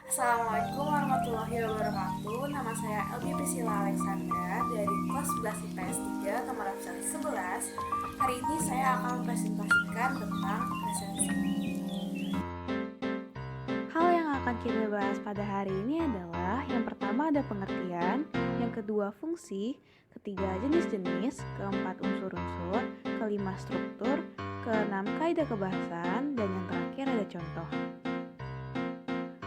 Assalamualaikum warahmatullahi wabarakatuh. Nama saya Elbi Priscilla Alexandra dari kelas 11 IPS 3 nomor absen 11. Hari ini saya akan mempresentasikan tentang resensi. Hal yang akan kita bahas pada hari ini adalah yang pertama ada pengertian, yang kedua fungsi, ketiga jenis-jenis, keempat unsur-unsur, kelima struktur, keenam kaidah kebahasaan, dan yang terakhir ada contoh.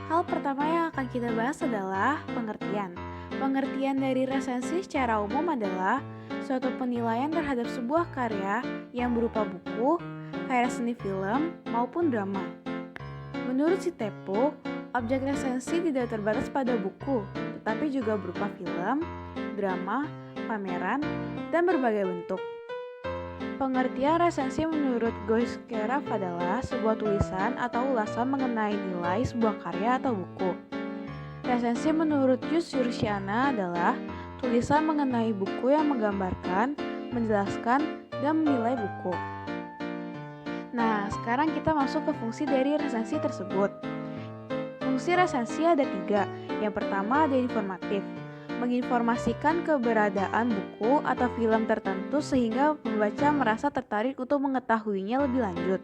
Hal pertama yang akan kita bahas adalah pengertian. Pengertian dari resensi secara umum adalah suatu penilaian terhadap sebuah karya yang berupa buku, karya seni film, maupun drama. Menurut si Tepo, objek resensi tidak terbatas pada buku, tetapi juga berupa film, drama, pameran, dan berbagai bentuk. Pengertian resensi menurut Goiskeraf adalah sebuah tulisan atau ulasan mengenai nilai sebuah karya atau buku. Resensi menurut Jus Yursiana adalah tulisan mengenai buku yang menggambarkan, menjelaskan, dan menilai buku. Nah, sekarang kita masuk ke fungsi dari resensi tersebut. Fungsi resensi ada 3. Yang pertama ada informatif, menginformasikan keberadaan buku atau film tertentu sehingga pembaca merasa tertarik untuk mengetahuinya lebih lanjut.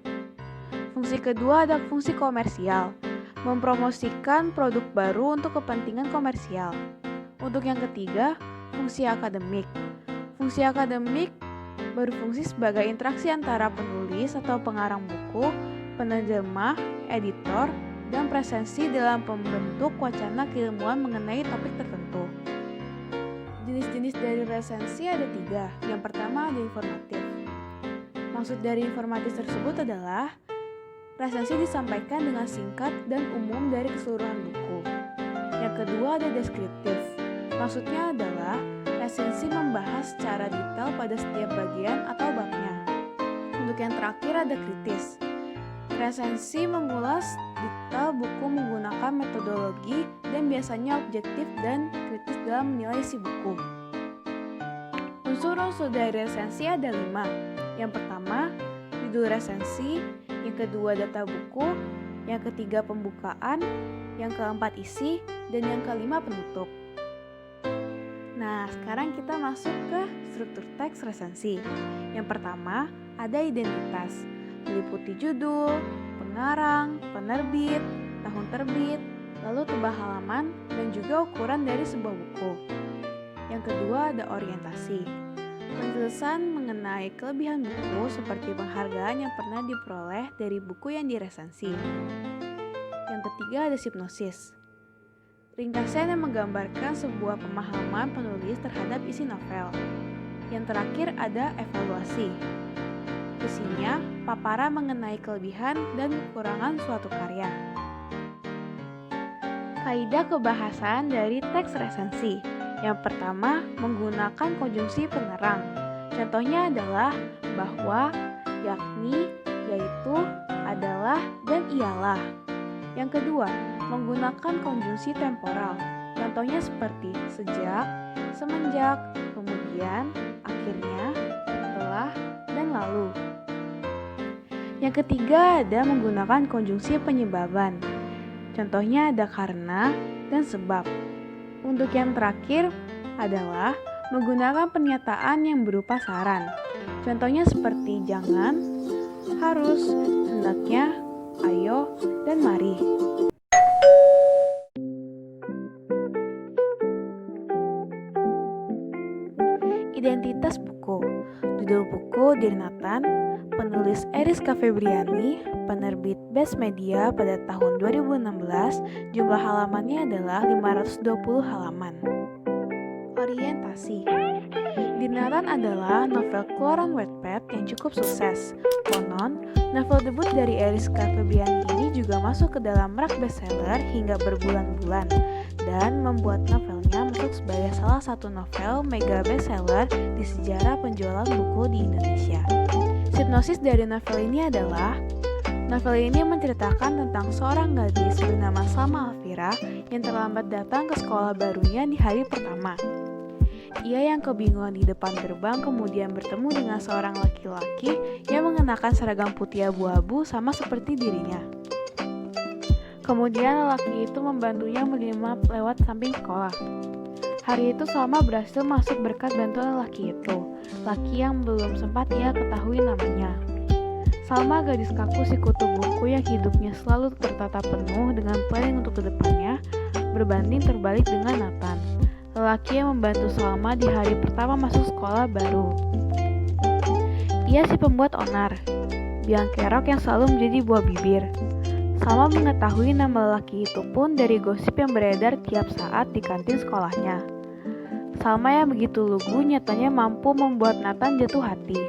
Fungsi kedua ada fungsi komersial, mempromosikan produk baru untuk kepentingan komersial. Untuk yang ketiga, fungsi akademik. Fungsi akademik berfungsi sebagai interaksi antara penulis atau pengarang buku, penerjemah, editor, dan presensi dalam pembentuk wacana keilmuan mengenai topik tertentu. Jenis-jenis dari resensi ada 3. Yang pertama ada informatif. Maksud dari informatif tersebut adalah resensi disampaikan dengan singkat dan umum dari keseluruhan buku. Yang kedua ada deskriptif. Maksudnya adalah resensi membahas secara detail pada setiap bagian atau babnya. Untuk yang terakhir ada kritis. Resensi mengulas detail buku menggunakan metodologi dan biasanya objektif dan kritis dalam menilai isi buku. Unsur-unsur dari resensi ada 5. Yang pertama, judul resensi, yang kedua data buku, yang ketiga pembukaan, yang keempat isi, dan yang kelima penutup. Nah, sekarang kita masuk ke struktur teks resensi. Yang pertama, ada identitas, meliputi judul, pengarang, penerbit, tahun terbit, lalu tebal halaman, dan juga ukuran dari sebuah buku. Yang kedua, ada orientasi, penjelasan mengenai kelebihan buku seperti penghargaan yang pernah diperoleh dari buku yang diresensi. Yang ketiga, ada hipnosis, ringkasan yang menggambarkan sebuah pemahaman penulis terhadap isi novel. Yang terakhir ada evaluasi. Isinya paparan mengenai kelebihan dan kekurangan suatu karya. Kaidah kebahasaan dari teks resensi. Yang pertama, menggunakan konjungsi penerang. Contohnya adalah bahwa, yakni, yaitu, adalah, dan ialah. Yang kedua, menggunakan konjungsi temporal. Contohnya seperti sejak, semenjak, kemudian, akhirnya, setelah, dan lalu. Yang ketiga ada menggunakan konjungsi penyebaban. Contohnya ada karena dan sebab. Untuk yang terakhir adalah menggunakan pernyataan yang berupa saran. Contohnya seperti jangan, harus, hendaknya, ayo, dan mari. Identitas buku. Judul buku Dear Nathan, penulis Eriska Febriani, penerbit Best Media pada tahun 2016, jumlah halamannya adalah 520 halaman. Orientasi. Dear Nathan adalah novel keluaran Wattpad yang cukup sukses. Konon, novel debut dari Eriska Febriani ini juga masuk ke dalam rak bestseller hingga berbulan-bulan dan membuat novelnya masuk sebagai salah satu novel mega bestseller di sejarah penjualan buku di Indonesia. Hipnosis dari novel ini adalah novel ini menceritakan tentang seorang gadis bernama Salma Alfira yang terlambat datang ke sekolah barunya di hari pertama. Ia yang kebingungan di depan gerbang kemudian bertemu dengan seorang laki-laki yang mengenakan seragam putih abu-abu sama seperti dirinya. Kemudian lelaki itu membantunya menyelinap lewat samping sekolah. Hari itu Salma berhasil masuk berkat bantuan lelaki itu, laki yang belum sempat ia ketahui namanya. Salma, gadis kaku si kutu buku yang hidupnya selalu tertata penuh dengan planning untuk kedepannya, berbanding terbalik dengan Nathan, lelaki yang membantu Salma di hari pertama masuk sekolah baru. Ia si pembuat onar, biang kerok yang selalu menjadi buah bibir. Salma mengetahui nama lelaki itu pun dari gosip yang beredar tiap saat di kantin sekolahnya. Salma yang begitu lugu nyatanya mampu membuat Nathan jatuh hati.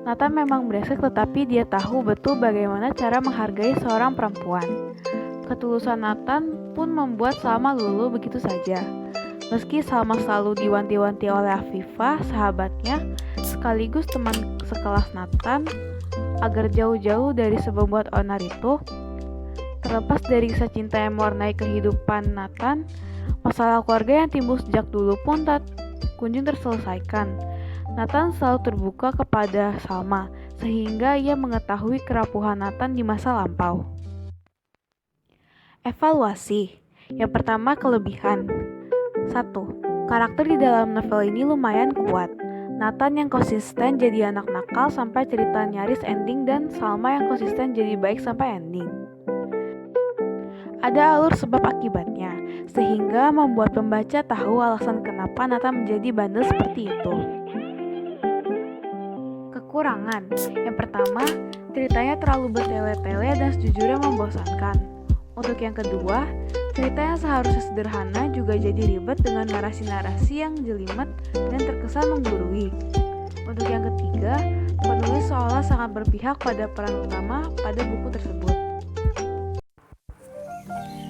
Nathan memang brengsek, tetapi dia tahu betul bagaimana cara menghargai seorang perempuan. Ketulusan Nathan pun membuat Salma luluh begitu saja. Meski Salma selalu diwanti-wanti oleh Afifah, sahabatnya, sekaligus teman sekelas Nathan, agar jauh-jauh dari pembuat onar itu. Terlepas dari kisah cinta yang mewarnai kehidupan Nathan, masalah keluarga yang timbul sejak dulu pun tak kunjung terselesaikan. Nathan selalu terbuka kepada Salma, sehingga ia mengetahui kerapuhan Nathan di masa lampau. Evaluasi. Yang pertama, kelebihan. 1. Karakter di dalam novel ini lumayan kuat. Nathan yang konsisten jadi anak nakal sampai cerita nyaris ending, dan Salma yang konsisten jadi baik sampai ending. Ada alur sebab akibatnya, sehingga membuat pembaca tahu alasan kenapa Nathan menjadi bandel seperti itu. Kekurangan. Yang pertama, ceritanya terlalu bertele-tele dan sejujurnya membosankan. Untuk yang kedua, cerita yang seharusnya sederhana juga jadi ribet dengan narasi-narasi yang jelimet dan terkesan menggurui. Untuk yang ketiga, penulis seolah sangat berpihak pada peran utama pada buku tersebut.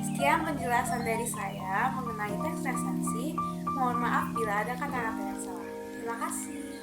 Sekian penjelasan dari saya mengenai teks resensi. Mohon maaf bila ada kata-kata yang salah. Terima kasih.